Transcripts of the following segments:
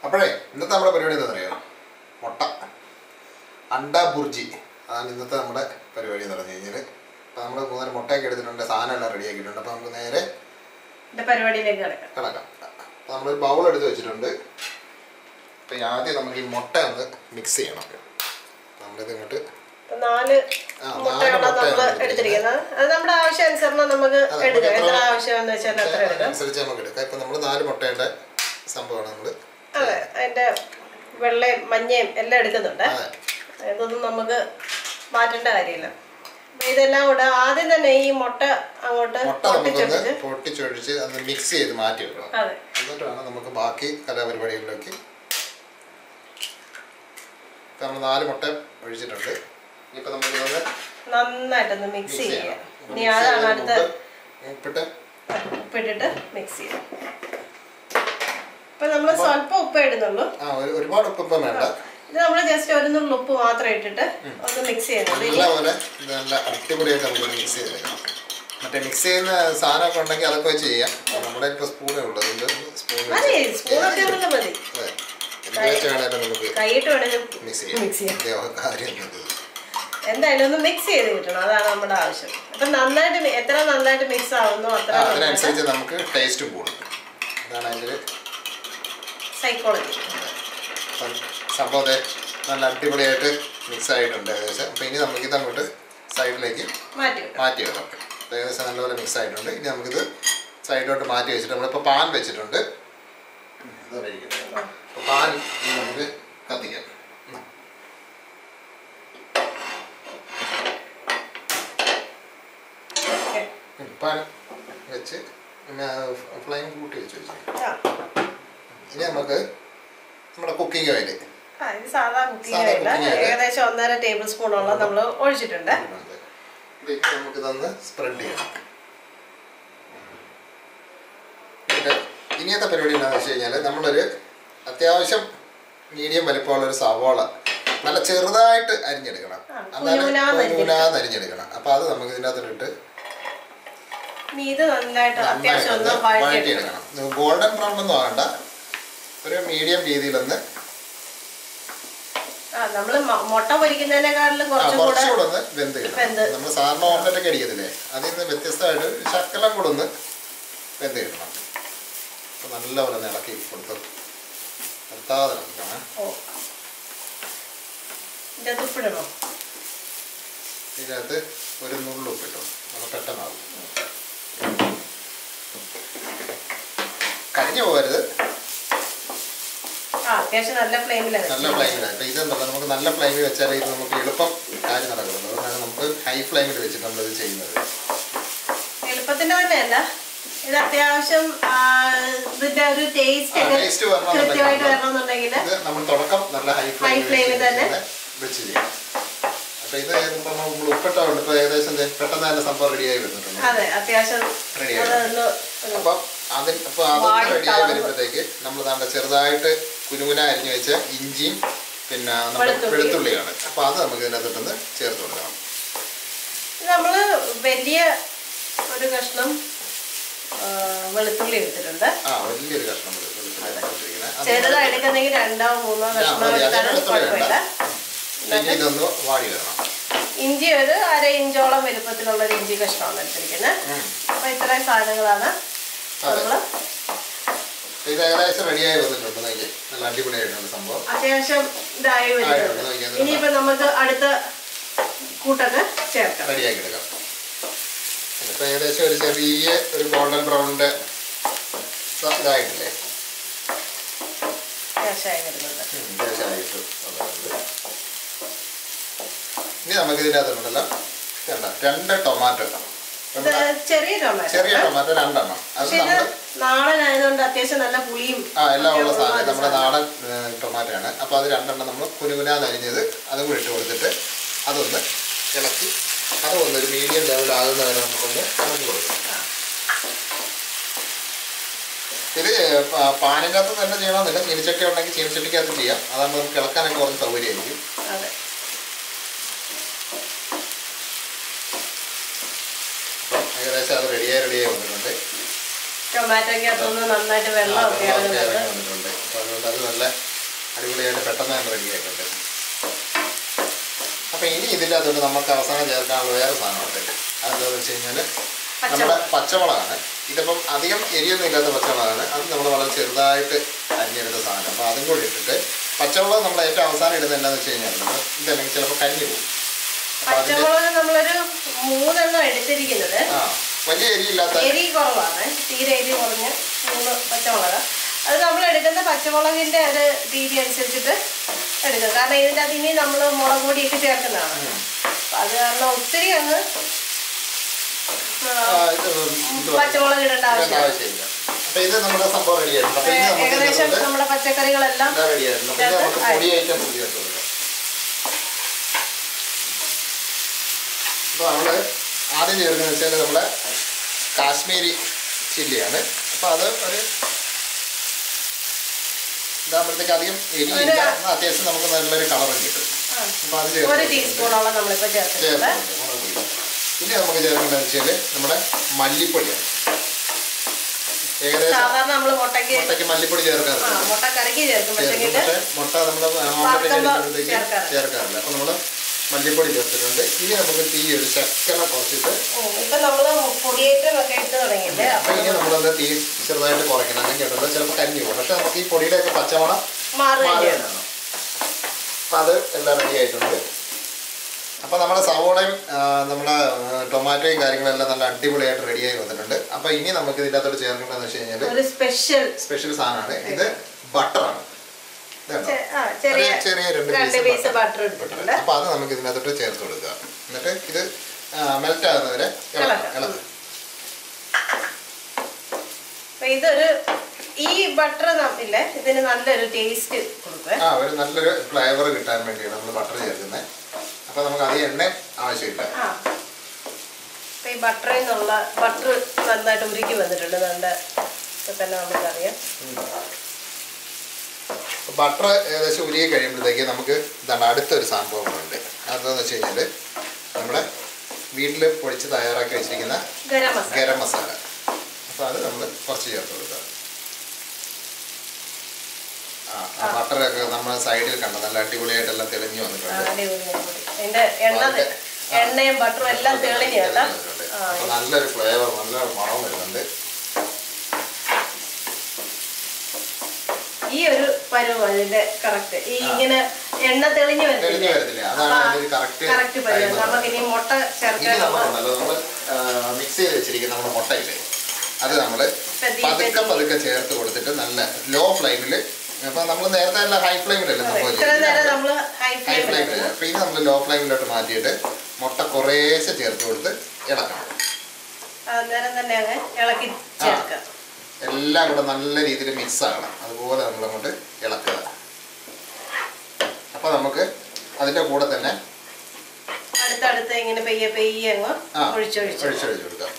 അപ്പോഴേ ഇന്നത്തെ നമ്മുടെ പരിപാടി എന്താണെന്നറിയാമോ? മുട്ട അണ്ട ബുർജി അതാണ് ഇന്നത്തെ നമ്മുടെ പരിപാടി എന്ന് പറഞ്ഞു കഴിഞ്ഞാൽ. അപ്പോൾ നമ്മൾ 3 മുട്ടയൊക്കെ എടുത്തിട്ടുണ്ട്, സാധനം എല്ലാം റെഡി ആക്കിയിട്ടുണ്ട്. അപ്പോൾ നമുക്ക് നേരെ പരിപാടിയിലേക്ക് കിടക്കാം. അപ്പോൾ നമ്മളൊരു ബൗൾ എടുത്ത് വെച്ചിട്ടുണ്ട്. അപ്പോൾ ആദ്യം നമുക്ക് ഈ മുട്ട ഒന്ന് മിക്സ് ചെയ്യണം. നമ്മളിത് ഇങ്ങോട്ട് 4 മുട്ടയാണ് നമ്മൾ എടുത്തിരിക്കുന്നത്. അത് നമ്മുടെ ആവശ്യാനുസരണം നമുക്ക് എടുക്കാം. എത്ര ആവശ്യമെന്ന് വെച്ചാൽ അത്ര എടുക്കാം, അനുസരിച്ച് നമുക്ക് എടുക്കാം. ഇപ്പം നമ്മൾ 4 മുട്ടയുടെ സംഭവമാണ് നമ്മൾ. അതെ, അതിൻ്റെ വെള്ളയും മഞ്ഞയും എല്ലാം എടുക്കുന്നുണ്ട്. ഇതൊന്നും നമുക്ക് മാറ്റേണ്ട കാര്യമില്ല. ഇതെല്ലാം കൂടെ ആദ്യം തന്നെ ഈ മുട്ട അങ്ങോട്ട് പൊട്ടിച്ചൊഴിച്ച് അത് മിക്സ് ചെയ്ത് മാറ്റി വെക്കണം. എന്നിട്ട് വേണം നമുക്ക് ബാക്കി കലാപരിപാടികളിലേക്ക്. ഇപ്പം നമ്മൾ 4 മുട്ട ഒഴിച്ചിട്ടുണ്ട്. ഇപ്പം നമുക്ക് നന്നായിട്ടൊന്ന് മിക്സ് ചെയ്യാം. ഇനി അതാണ് അടുത്ത ഉപ്പിട്ടിട്ട് മിക്സ് ചെയ്യാം. ഇപ്പൊ നമ്മൾ സ്വല്പം ഉപ്പ് ഇടുന്നുള്ളൂ, ഒരുപാട് ഉപ്പ് വേണ്ട. ഇത് നമ്മൾ ജസ്റ്റ് ഒരു നുള്ളു ഉപ്പ് മാത്രം ഇട്ടിട്ട് ഒന്ന് മിക്സ് ചെയ്യുന്നത്. നല്ല അടിപൊളിയായിട്ട് നമുക്ക് മിക്സ് ചെയ്തെടുക്കണം. മറ്റേ മിക്സ് ചെയ്യുന്ന സാധനമൊക്കെ ഉണ്ടെങ്കിൽ അതൊക്കെ വെച്ച് ചെയ്യാം. നമ്മുടെ ഇപ്പോൾ സ്പൂണേ ഉള്ളൂ, സ്പൂണൊക്കെ മതി. കൈയിട്ട് വേണമെങ്കിൽ മിക്സ് ചെയ്യാം. എന്തായാലും ഒന്ന് മിക്സ് ചെയ്ത് കിട്ടണം, അതാണ് നമ്മുടെ ആവശ്യം. അപ്പൊ നന്നായിട്ട് എത്ര നന്നായിട്ട് മിക്സ് ആവുന്നോ അത്ര അതിനനുസരിച്ച് നമുക്ക് ടേസ്റ്റും കൂടും. അതാണ് അതിൻ്റെ സൈക്കോളജി. സംഭവം നല്ല അടിപൊളിയായിട്ട് മിക്സ് ആയിട്ടുണ്ട് ഏകദേശം. അപ്പോൾ ഇനി നമുക്കിത് അങ്ങോട്ട് സൈഡിലേക്ക് മാറ്റി വെക്കാം. ഏകദേശം നല്ലപോലെ മിക്സ് ആയിട്ടുണ്ട്. ഇനി നമുക്കിത് സൈഡിലോട്ട് മാറ്റി വെച്ചിട്ട് നമ്മളിപ്പോൾ പാൻ വെച്ചിട്ടുണ്ട്. പാൻ നമുക്ക് കത്തിക്കാം. പാൻ വെച്ച് ഫ്ലെയിം കൂട്ടി വെച്ച് ഇനി നമുക്ക് നമ്മുടെ കുക്കിംഗ് ഓയിൽ, സാധാ കുക്കിംഗ് ഓയിൽ ഏകദേശം 1.5 ടേബിൾ സ്പൂണോളം നമ്മൾ ഒഴിച്ചിട്ടുണ്ട്. നമുക്കിതൊന്ന് സ്പ്രെഡ് ചെയ്യണം. ഇനിയത്തെ പരിപാടി എന്താണെന്ന് വെച്ച് കഴിഞ്ഞാൽ നമ്മളൊരു അത്യാവശ്യം മീഡിയം വലിപ്പമുള്ളൊരു സവാള നല്ല ചെറുതായിട്ട് അരിഞ്ഞെടുക്കണം. അതാണ് അരിഞ്ഞെടുക്കണം. അപ്പം അത് നമുക്ക് ഇതിനകത്തിട്ട് വഴറ്റിയെടുക്കണം. ഗോൾഡൻ ബ്രൗൺ ഒന്നും ആകണ്ട, ഒരു മീഡിയം രീതിയിലൊന്ന് മുട്ട പൊരിക്കുന്നതിനെക്കാളും കുറച്ചുകൂടെ ഒന്ന് വെന്ത് കിട്ടണം. നമ്മൾ സാധാരണ ഓംലെറ്റ് ഒക്കെ അടിക്കത്തില്ലേ, അതിൽ നിന്ന് വ്യത്യസ്തമായിട്ട് ശക്കലം കൂടെ ഒന്ന് വെന്ത് കിട്ടണം. അപ്പം നല്ലപോലെ ഒന്ന് ഇളക്കി കൊടുത്ത് നിർത്താതെ ഇളക്കണം. ഇതിനകത്ത് ഒരു നുള്ളുപ്പിട്ടു നമ്മൾ പെട്ടെന്നാവും, കരിഞ്ഞു പോകരുത്. നല്ല ഫ്ലെയിമിലാണ്. ഇപ്പം ഇതെന്താ, നമുക്ക് നല്ല ഫ്ലെയിമിൽ വെച്ചാൽ ഇത് നമുക്ക് എളുപ്പം കാര്യം നടക്കുന്നത്. അതുകൊണ്ടാണ് നമുക്ക് ഹൈ ഫ്ലെയിമിൽ വെച്ചിട്ട് നമ്മളിത് ചെയ്യുന്നത്. എളുപ്പത്തിന്റെ തന്നെയല്ല, ഇത് അത്യാവശ്യം ഇതിന്റെ ഒരു ടേസ്റ്റ് കൃത്യമായിട്ട് വരണമെന്നുണ്ടെങ്കിൽ നമ്മൾ തുടക്കം നല്ല ഹൈ ഫ്ലെയിമിൽ തന്നെ വെച്ച് ചെയ്യാം. അപ്പൊ ഇത് നമ്മൾ ഉപ്പിട്ടുണ്ട്. ഇപ്പൊ ഏകദേശം പെട്ടെന്ന് തന്നെ സംഭവം റെഡിയായി വരുന്നുണ്ട്. അതെ, അത്യാവശ്യം റെഡിയായി. അപ്പം അതൊക്കെ റെഡിയായി വരുമ്പോഴത്തേക്ക് നമ്മൾ നല്ല ചെറുതായിട്ട് കുനുകുന അരിഞ്ഞു വെച്ച ഇഞ്ചിയും പിന്നെ വെളുത്തുള്ളിയാണ്. അപ്പൊ അത് നമുക്ക് ഇതിനകത്തൊന്ന് ചേർത്ത് കൊടുക്കണം. നമ്മള് വലിയ ഒരു കഷ്ണം വെളുത്തുള്ളി എടുത്തിട്ടുണ്ട്. വലിയൊരു കഷ്ണം ചെറുതായെടുക്കുന്നെങ്കിൽ 2-3 കഷ്ണം എടുത്താലും കുഴപ്പമില്ല. ഇതൊന്ന് വാടി വരണം. ഇഞ്ചി ഒരു 1/2 ഇഞ്ചോളം വലുപ്പത്തിലുള്ള ഒരു ഇഞ്ചി കഷ്ണമാണ് എടുത്തിരിക്കുന്നത്. അപ്പൊ ഇത്രയും സാധനങ്ങളാണ് നമ്മള്. ഇത് ഏകദേശം റെഡിയായി വന്നിട്ടുണ്ട്. നല്ല അടിപൊളിയായിട്ടുണ്ട് സംഭവം. അത്യാവശ്യം ഇതായി വരുന്നുണ്ട്. ഇനിയിപ്പോ നമുക്ക് അടുത്ത കൂട്ടൊക്കെ ചേർക്കാം, റെഡിയാക്കി എടുക്കാം. ഇപ്പൊ ഏകദേശം ഒരു ചെറിയ ഒരു ഗോൾഡൻ ബ്രൗണിന്റെ ഇതായിട്ടില്ലേ, ഇനി നമുക്ക് ഇതിനകത്തുണ്ടല്ലോ 2 ടൊമാറ്റോ, ചെറിയ ടൊമാറ്റോ 2 എണ്ണം. അത് നാടനായതുകൊണ്ട് അത്യാവശ്യം നല്ല പുളിയും എല്ലാം ഉള്ള സാധനം നമ്മുടെ നാടൻ ടൊമാറ്റോ ആണ്. അപ്പോൾ അത് 2 എണ്ണം നമ്മൾ കുനുകുനാന്ന് അരിഞ്ഞത് അതും കൂടി ഇട്ട് കൊടുത്തിട്ട് അതൊന്ന് ഇളക്കി അതൊന്ന് ഒരു മീഡിയം ലെവലാകുന്ന വരെ നമുക്കൊന്ന് ഇളക്കി കൊടുക്കാം. ഇത് പാനിൻ്റെ അകത്ത് തന്നെ ചെയ്യണമെന്നില്ല, ചീനിച്ചട്ടി ഉണ്ടെങ്കിൽ ചീനിച്ചട്ടിക്കകത്ത് ചെയ്യാം. അതാകുമ്പോൾ നമുക്ക് ഇളക്കാനൊക്കെ കുറച്ച് സൗകര്യമായിരിക്കും. അപ്പം ഏകദേശം അത് റെഡിയായി വന്നിട്ടുണ്ട്. ടൊമാറ്റോക്കകത്തൊന്ന് നന്നായിട്ട് വെള്ളമൊക്കെ ഇറങ്ങിയിട്ടുണ്ട്. അപ്പോൾ അതുകൊണ്ട് അത് നല്ല അടിപൊളിയായിട്ട് പെട്ടെന്ന് തന്നെ റെഡി ആയിട്ടുണ്ട്. അപ്പോൾ ഇനി ഇതിൻ്റെ അകത്തോട്ട് നമുക്ക് അവസാനം ചേർക്കാനുള്ള വേറെ സാധനമുണ്ട്. അതെന്താണെന്ന് വെച്ച് കഴിഞ്ഞാൽ നമ്മുടെ പച്ചമുളകാണ്. ഇതിപ്പം അധികം എരിയൊന്നും ഇല്ലാത്ത പച്ചമുളകാണ്. അത് നമ്മൾ വളരെ ചെറുതായിട്ട് അരിഞ്ഞെടുത്ത സാധനം. അപ്പോൾ അതും കൂടി ഇട്ടിട്ട് പച്ചമുളക് നമ്മൾ ഏറ്റവും അവസാനം ഇടുന്നത് എന്താണെന്ന് വെച്ച് കഴിഞ്ഞാൽ ഇതല്ലെങ്കിൽ ചിലപ്പോൾ കരിഞ്ഞു പോകും. പച്ചമുളക് നമ്മളൊരു 3 എണ്ണം എടുത്തിരിക്കുന്നത്. വലിയ എരിയില്ലാത്ത, എരി കുറവാണ്, തീരെ എരി കുറഞ്ഞ് 3 പച്ചമുളക്. അത് നമ്മൾ എടുക്കുന്ന പച്ചമുളകിൻ്റെ ഒരു രീതി അനുസരിച്ചിട്ട് എടുക്കുക. കാരണം ഇതിൻ്റെ അകത്ത് ഇനി നമ്മൾ മുളക് പൊടിയൊക്കെ ചേർക്കുന്നതാണ്. അപ്പം അത് കാരണം ഒത്തിരി അങ്ങ് പച്ചമുളക് ഇടേണ്ട ആവശ്യമില്ല. ഏകദേശം നമ്മുടെ പച്ചക്കറികളെല്ലാം അപ്പോൾ നമ്മൾ ആദ്യം ചേർക്കുന്നത് വെച്ചാൽ നമ്മുടെ കാശ്മീരി ചില്ലിയാണ്. അപ്പോൾ അത് ഒരു ഇതാകുമ്പോഴത്തേക്ക് അധികം എരിയില്ല, അത്യാവശ്യം നമുക്ക് നല്ലൊരു കളറും കിട്ടും. അപ്പോൾ അത് ചേർത്ത് ഇനി നമുക്ക് ചേർക്കേണ്ടത് വെച്ചാൽ നമ്മുടെ മല്ലിപ്പൊടിയാണ്. ഏകദേശം മുട്ടയ്ക്ക് മല്ലിപ്പൊടി ചേർക്കാറുണ്ട്. മുട്ട നമ്മൾ ചേർക്കാറില്ല. അപ്പോൾ നമ്മൾ മല്ലിപ്പൊടി ചേർത്തിട്ടുണ്ട്. ഇനി നമുക്ക് തീ ഒരു ശക്കലം കുറച്ചിട്ട് അപ്പോൾ ഇനി നമ്മളത് തീ ചെറുതായിട്ട് കുറയ്ക്കണം. അല്ലെങ്കിൽ ഉണ്ടല്ലോ ചിലപ്പോൾ കരിഞ്ഞു പോകും. പക്ഷെ നമുക്ക് ഈ പൊടിയുടെയൊക്കെ പച്ചമണം മാറുകയാണ്. അപ്പം അത് എല്ലാം റെഡി ആയിട്ടുണ്ട്. അപ്പോൾ നമ്മുടെ സവോളയും നമ്മുടെ ടൊമാറ്റോയും കാര്യങ്ങളെല്ലാം നല്ല അടിപൊളിയായിട്ട് റെഡിയായി വന്നിട്ടുണ്ട്. അപ്പോൾ ഇനി നമുക്ക് ഇതിൻ്റെ അകത്തോട്ട് ചേർക്കേണ്ടതെന്ന് വെച്ച് കഴിഞ്ഞാൽ ഒരു സ്പെഷ്യൽ സാധനമാണ്. ഇത് ബട്ടറാണ്. ചെറിയ 2 പീസ് ബട്ടർ ഇട്ടിട്ടുണ്ട്. അപ്പോൾ അത് നമുക്ക് ഇതിനകത്തോട്ട് ചേർത്ത് കൊടുക്കുക. എന്നിട്ട് ഇത് മെൽറ്റ് ആകുന്നവരെ ഇളക്കുക. ഇതൊരു ഈ ബട്ടർ ഇല്ലേ, ഇതിന് നല്ലൊരു ടേസ്റ്റ് കൊടുക്കുക. ഒരു നല്ലൊരു ഫ്ലേവർ കിട്ടാൻ വേണ്ടിയാണ് നമ്മൾ ബട്ടർ ചേർക്കുന്നത്. അപ്പോൾ നമുക്ക് അധികം എണ്ണ ആവശ്യമില്ല. ഈ ബട്ടറിൽ നിന്നുള്ള ബട്ടർ നന്നായിട്ട് ഉരുക്കി വന്നിട്ടുണ്ട്. നല്ല തന്നെ നമുക്കറിയാം. ബട്ടർ ഏകദേശം ഉരുകി കഴിയുമ്പോഴത്തേക്ക് നമുക്ക് ഇതാണ് അടുത്തൊരു സംഭവങ്ങളുണ്ട്. അതെന്ന് വെച്ച് കഴിഞ്ഞാൽ നമ്മുടെ വീട്ടിൽ പൊടിച്ച് തയ്യാറാക്കി വെച്ചിരിക്കുന്ന ഗരം മസാല. അപ്പോൾ അത് നമ്മൾ കുറച്ച് ചേർത്ത് കൊടുക്കുക. ബട്ടറൊക്കെ നമ്മൾ സൈഡിൽ കണ്ട നല്ല അടിപൊളിയായിട്ടെല്ലാം തെളിഞ്ഞു വന്നിട്ടുണ്ട്. എണ്ണയും ബട്ടറും എല്ലാം തെളിഞ്ഞുണ്ട്. അപ്പോൾ നല്ലൊരു ഫ്ലേവർ, നല്ല മണം വരുന്നുണ്ട്. ഈ ഒരു പരുവം അതിന്റെ കറക്റ്റ്. ഈ ഇങ്ങനെ എണ്ണ തെളിഞ്ഞു വരുന്നില്ല, കറക്റ്റ് പരുവം. നമുക്ക് ഇനി മുട്ട ചേർക്കാൻ മിക്സ് ചെയ്ത് വെച്ചിരിക്കുന്ന നമ്മുടെ മുട്ടയില്ലേ, അത് നമ്മൾ പതുക്കെ ചേർത്ത് കൊടുത്തിട്ട് നല്ല ലോ ഫ്ലെയിമിൽ. അപ്പോൾ നമ്മൾ നേരത്തെ നല്ല ഹൈ ഫ്ലെയിമിലല്ലേ നമ്മൾ ഹൈ ഫ്ലെയിമിൽ. അപ്പോൾ ഇനി നമ്മൾ ലോ ഫ്ലെയിമിലോട്ട് മാറ്റിയിട്ട് മുട്ട കുറേശ്ശെ ചേർത്ത് കൊടുത്ത് ഇളക്കണം. എല്ലാം കൂടെ നല്ല രീതിയിൽ മിക്സ് ആകണം. അതുപോലെ നമ്മളങ്ങോട്ട് ഇളക്കുക. അപ്പോൾ നമുക്ക് അതിൻ്റെ കൂടെ തന്നെ അടുത്തടുത്ത് ഇങ്ങനെ പെയ്യെ ഒഴിച്ചൊഴിച്ച് കൊടുക്കാം.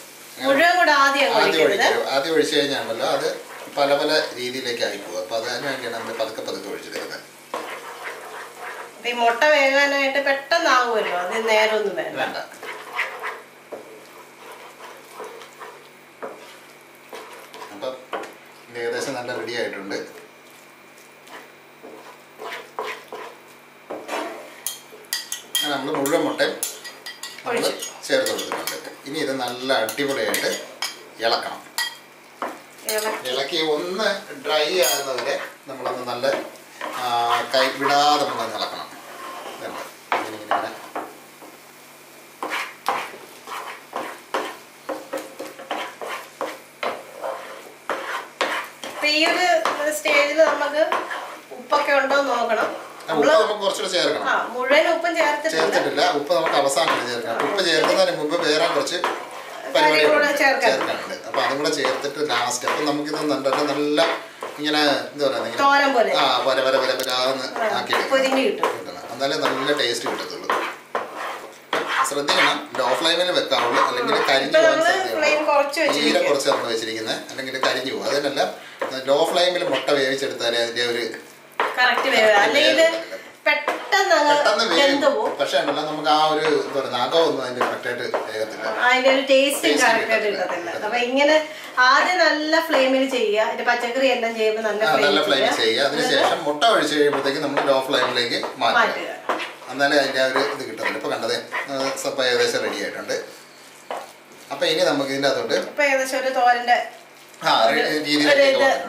ആദ്യം ഒഴിച്ചു കഴിഞ്ഞാണല്ലോ അത് പല പല രീതിയിലേക്ക് ആയി പോകും. അപ്പോൾ അതിന് വേണ്ടിയാണ് നമ്മൾ പതുക്കെ ഒഴിച്ചെടുക്കുന്നത്. ഈ മുട്ട വേകാനായിട്ട് പെട്ടെന്നാകുമല്ലോ, അത് നേരമൊന്നും വേണ്ട. അപ്പം ഏകദേശം നല്ല റെഡി ആയിട്ടുണ്ട്. നമ്മൾ മുഴുവൻ മുട്ടയും ചേർത്ത് കൊടുത്തിട്ടുണ്ട്. ഇനി ഇത് നല്ല അടിപൊളിയായിട്ട് ഇളക്കണം. ഇളക്കി ഒന്ന് ഡ്രൈ ആകുന്നവരെ നമ്മളൊന്ന് നല്ല കൈ വിടാതെ നമ്മളൊന്ന് ഇളക്കണം. ഇങ്ങനെ ഈ ഒരു സ്റ്റേജിൽ നമുക്ക് ഉപ്പൊക്കെ ഉണ്ടോ നോക്കണം. കുറച്ചുകൂടെ ചേർക്കണം. മുഴുവൻ ഉപ്പും ചേർത്തിട്ടില്ല. ഉപ്പ് നമുക്ക് അവസാനം ചേർക്കണം. ഉപ്പ് ചേർക്കുന്നതിന് മുമ്പ് വേറെ കുറച്ച് പരിപാടികൾ ചേർക്കാനുണ്ട്. അപ്പൊ അതും കൂടെ ചേർത്തിട്ട് ലാസ്റ്റ്. അപ്പൊ നമുക്കിത് നല്ല ഇങ്ങനെ എന്താ പറയുക, ആക്കി എന്നാലേ നല്ല ടേസ്റ്റ് കിട്ടത്തുള്ളൂ. ശ്രദ്ധിക്കണം, ലോ ഫ്ലെയിമിൽ വെക്കാവുള്ളൂ, അല്ലെങ്കിൽ കരിഞ്ഞു പോകാൻ തീരെ കുറച്ച് നമ്മൾ വെച്ചിരിക്കുന്നത്, അല്ലെങ്കിൽ കരിഞ്ഞു പോകും. അതിനെല്ലാം ലോ ഫ്ലെയിമിൽ മുട്ട വേവിച്ചെടുത്താലേ അതിന്റെ ഒരു പെട്ടെന്ന് വെന്ത് പോകും. പക്ഷേ നമുക്ക് ആ ഒരു നഖമൊന്നും അതിന്റെ കറക്റ്റായിട്ട് വേഗത്തില്ല, അതിന്റെ ഒരു ടേസ്റ്റും കറക്റ്റായിട്ട് കിട്ടത്തില്ല. അപ്പൊ ഇങ്ങനെ ആദ്യം നല്ല ഫ്ലെയിമിൽ ചെയ്യുക, അതിന്റെ പച്ചക്കറി എല്ലാം ചെയ്യുമ്പോൾ നല്ല ഫ്ലെയിമിൽ ചെയ്യുക. അതിനുശേഷം മുട്ട ഒഴിച്ച് കഴിയുമ്പോഴത്തേക്ക് നമ്മൾ ലോ ഫ്ലെയിമിലേക്ക് മാറ്റുക. എന്നാലേ അതിന്റെ ആ ഒരു ഇത് കിട്ടുന്നില്ല. ഇപ്പൊ കണ്ടത് സപ്പ ഏകദേശം റെഡി ആയിട്ടുണ്ട്. അപ്പൊ ഇനി നമുക്ക് ഇതിന്റെ അകത്തോട്ട് ഏകദേശം ഒരു തോരന്റെ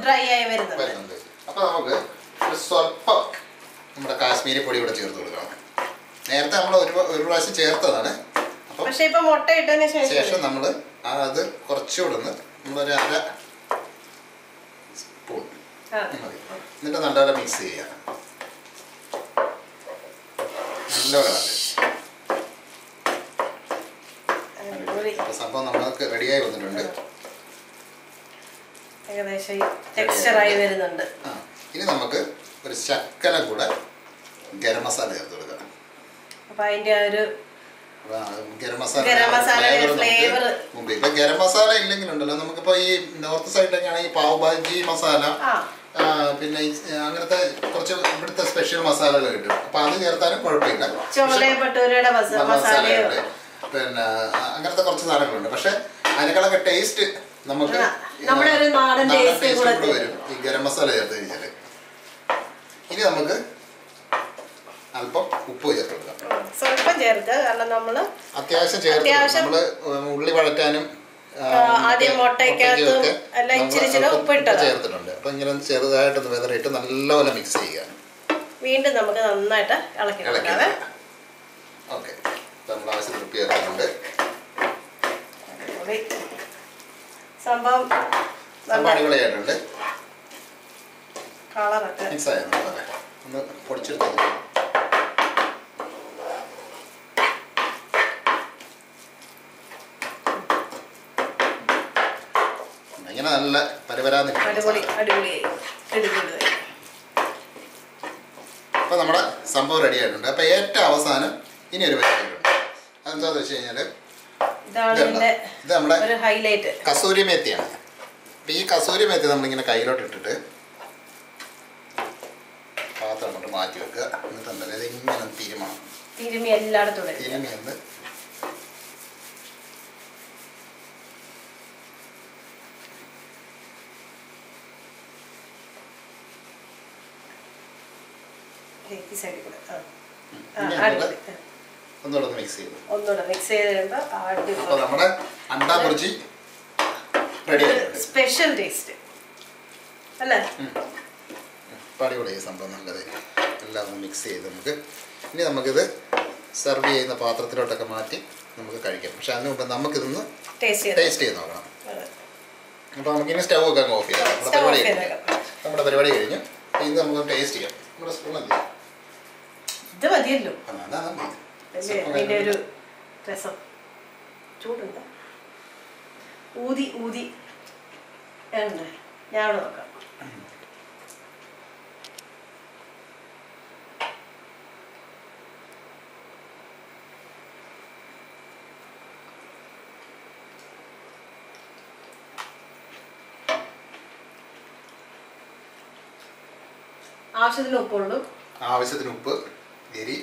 ഡ്രൈ ആയി വരുന്നുണ്ട്. അപ്പൊ നമുക്ക് സ്വല്പം നമ്മുടെ കാശ്മീരി പൊടി ഇവിടെ ചേർത്ത് കൊടുക്കണം. നേരത്തെ നമ്മൾ ഒരു പ്രാവശ്യം ചേർത്തതാണ്. പക്ഷേ ഇപ്പൊ മുട്ട ഇട്ടതിന് ശേഷം നമ്മൾ അത് കുറച്ചുകൂടെ ഒന്ന് നമ്മളൊരു 1/2 സ്പൂൺ മതി. എന്നിട്ട് നല്ലപോലെ മിക്സ് ചെയ്യാം. നല്ലപോലെ സംഭവം നമ്മൾക്ക് റെഡിയായി വന്നിട്ടുണ്ട്. ഏകദേശം ടെക്സ്ചറായി വരുന്നുണ്ട്. ഇനി നമുക്ക് ഒരു ശക്കലം കൂടെ ഗരം മസാല ചേർത്ത് കൊടുക്കാം. അപ്പൊ അതിന്റെ ആ ഒരു ഗരം ഫ്ലേവർ ഇപ്പൊ ഗരം മസാല ഇല്ലെങ്കിലുണ്ടല്ലോ നമുക്കിപ്പോ ഈ നോർത്ത് സൈഡിലൊക്കെ ആണെങ്കിൽ പാവ് ഭാജി മസാല, പിന്നെ അങ്ങനത്തെ കുറച്ച് ഇവിടുത്തെ സ്പെഷ്യൽ മസാലകൾ കിട്ടും. അപ്പൊ അത് ചേർത്താലും കുഴപ്പമില്ല. മസാലയുണ്ട്, പിന്നെ അങ്ങനത്തെ കുറച്ച് സാധനങ്ങളുണ്ട്. പക്ഷെ അതിനേക്കാളൊക്കെ ടേസ്റ്റ് നമുക്ക് നാടൻ ടേസ്റ്റ് കൂടെ വരും ഈ ഗരം മസാല ചേർത്ത് കഴിഞ്ഞാല്. ഇനി നമുക്ക് അല്പം ഉപ്പ് ചേർത്ത് കൊടുക്കാം. സ്വല്പം ചേർക്കുക, കാരണം നമ്മള് അത്യാവശ്യം ചേർത്ത് നമ്മള് ഉള്ളി വഴറ്റാനും ചേർത്തിട്ടുണ്ട്. അപ്പൊ ഇങ്ങനെ ചെറുതായിട്ടൊന്ന് വെതറിയിട്ട് നല്ലപോലെ മിക്സ് ചെയ്യുക. വീണ്ടും നമുക്ക് നന്നായിട്ട് ഇളക്കി കൊടുക്കാം. ഓക്കെ, നമ്മൾ ആവശ്യത്തിന് ഉപ്പ് ചേർത്തിട്ടുണ്ട്. സംഭവം അടിപൊളിയായിട്ടുണ്ട്. കളറൊക്കെ മിക്സ് ആയിരുന്നു. ഒന്ന് പൊടിച്ചെടുത്തത് ഇങ്ങനെ നല്ല പരപരാന്ന്. അപ്പൊ നമ്മുടെ സംഭവം റെഡി ആയിട്ടുണ്ട്. അപ്പൊ ഏറ്റവും അവസാനം ഇനി ഒരു പരിപാടിയുണ്ട്. അതെന്താന്ന് വെച്ച് കഴിഞ്ഞാല് ഇത് നമ്മുടെ കസൂരി മേത്തിയാണ്. അപ്പൊ ഈ കസൂരി മേത്തി നമ്മളിങ്ങനെ കയ്യിലോട്ട് ഇട്ടിട്ട് പാത്രം കൊണ്ട് മാറ്റി വെക്കുക. എന്നിട്ട് എന്തായാലും ഇതിങ്ങനെ തിരുമി എല്ലായിടത്തും തിരുമി ഒന്ന് ഒന്നുകൂടെ മിക്സ് ചെയ്ത് അപ്പൊ നമ്മുടെ അണ്ടാ ബുർജി റെഡി ആയിട്ടുണ്ട്. സ്പെഷ്യൽ ടേസ്റ്റ് അല്ലേ? അടിപൊളിയായി സംഭവം. നല്ലത് എല്ലാം മിക്സ് ചെയ്ത് ഇനി നമുക്കിത് സെർവ് ചെയ്യുന്ന പാത്രത്തിലോട്ടൊക്കെ മാറ്റി നമുക്ക് കഴിക്കാം. പക്ഷെ അതിന് മുമ്പ് നമുക്കിതൊന്ന് ടേസ്റ്റ് ചെയ്ത് നോക്കണം. അപ്പോൾ നമുക്കിനി സ്റ്റവ് ഒക്കെ അങ്ങ് ഓഫ് ചെയ്യാം. നമ്മുടെ പരിപാടി കഴിഞ്ഞു. ഇത് നമുക്ക് ടേസ്റ്റ് ചെയ്യാം. നമ്മുടെ സ്പൂൺ എന്ത് ഇത് മതിയല്ലോ. അതിൻ്റെ ഒരു രസം ചൂടുണ്ട്. ഊതി ഞാൻ അവിടെ നോക്കാം. ആവശ്യത്തിന് ഉപ്പ്, എരി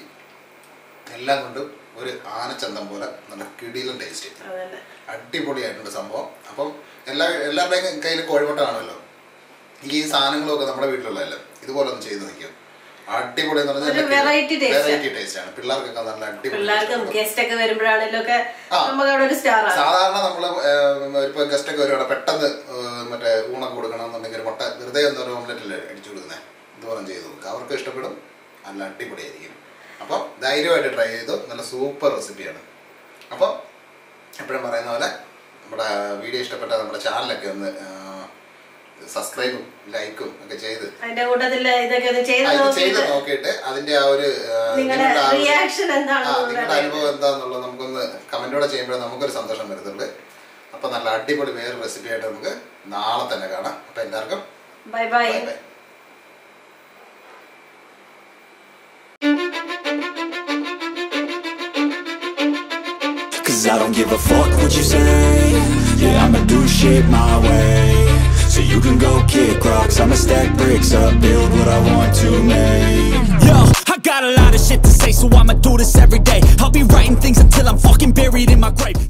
എല്ലാം കൊണ്ടും ഒരു ആനച്ചന്തം പോലെ നല്ല കിടിലും ടേസ്റ്റ്. അടിപൊളിയായിട്ടുണ്ട് സംഭവം. അപ്പം എല്ലാവരുടെയും കയ്യിൽ കോഴിമുട്ട കാണുമല്ലോ. ഈ സാധനങ്ങളൊക്കെ നമ്മുടെ വീട്ടിലുള്ളതല്ല. ഇതുപോലെ ഒന്ന് ചെയ്ത് നോക്കിയോ. അടിപൊളി എന്ന് പറഞ്ഞാൽ വെറൈറ്റി ടേസ്റ്റ് ആണ്. പിള്ളേർക്കൊക്കെ നല്ല അടിപൊളി. സാധാരണ നമ്മള് ഇപ്പൊ ഗസ്റ്റ് ഒക്കെ വരുവാണ്, പെട്ടെന്ന് മറ്റേ ഊണൊക്കെ കൊടുക്കണമെന്നുണ്ടെങ്കിൽ ഒരു മുട്ട വെറുതെ ഒരു ഓംലെറ്റിൽ അടിച്ചു കൊടുക്കുന്നത്. ഇതുപോലെ ചെയ്ത് നോക്കുക. അവർക്ക് ഇഷ്ടപ്പെടും. നല്ല അടിപൊളിയായിരിക്കും. അപ്പോൾ ധൈര്യമായിട്ട് ട്രൈ ചെയ്തു. നല്ല സൂപ്പർ റെസിപ്പിയാണ്. അപ്പോൾ എപ്പോഴും പറയുന്ന പോലെ നമ്മുടെ വീഡിയോ ഇഷ്ടപ്പെട്ട നമ്മുടെ ചാനലൊക്കെ ഒന്ന് സബ്സ്ക്രൈബും ലൈക്കും ഒക്കെ ചെയ്ത് ചെയ്ത് നോക്കിയിട്ട് അതിന്റെ ആ ഒരു നിങ്ങളുടെ അനുഭവം എന്താണെന്നുള്ളത് നമുക്കൊന്ന് കമന്റോടെ ചെയ്യുമ്പോഴേ നമുക്കൊരു സന്തോഷം വരുന്നുണ്ട്. അപ്പൊ നല്ല അടിപൊളി വേറെ റെസിപ്പി ആയിട്ട് നമുക്ക് നാളെ തന്നെ കാണാം. അപ്പൊ എല്ലാവർക്കും bye bye. Cause I don't give a fuck what you say. Yeah, I'ma do shit my way. So you can go kick rocks, I'ma stack bricks up, build what I want to make. Yo, I got got a lot of shit to say, so I'ma do this every day. I'll be writing things until I'm fucking buried in my grave.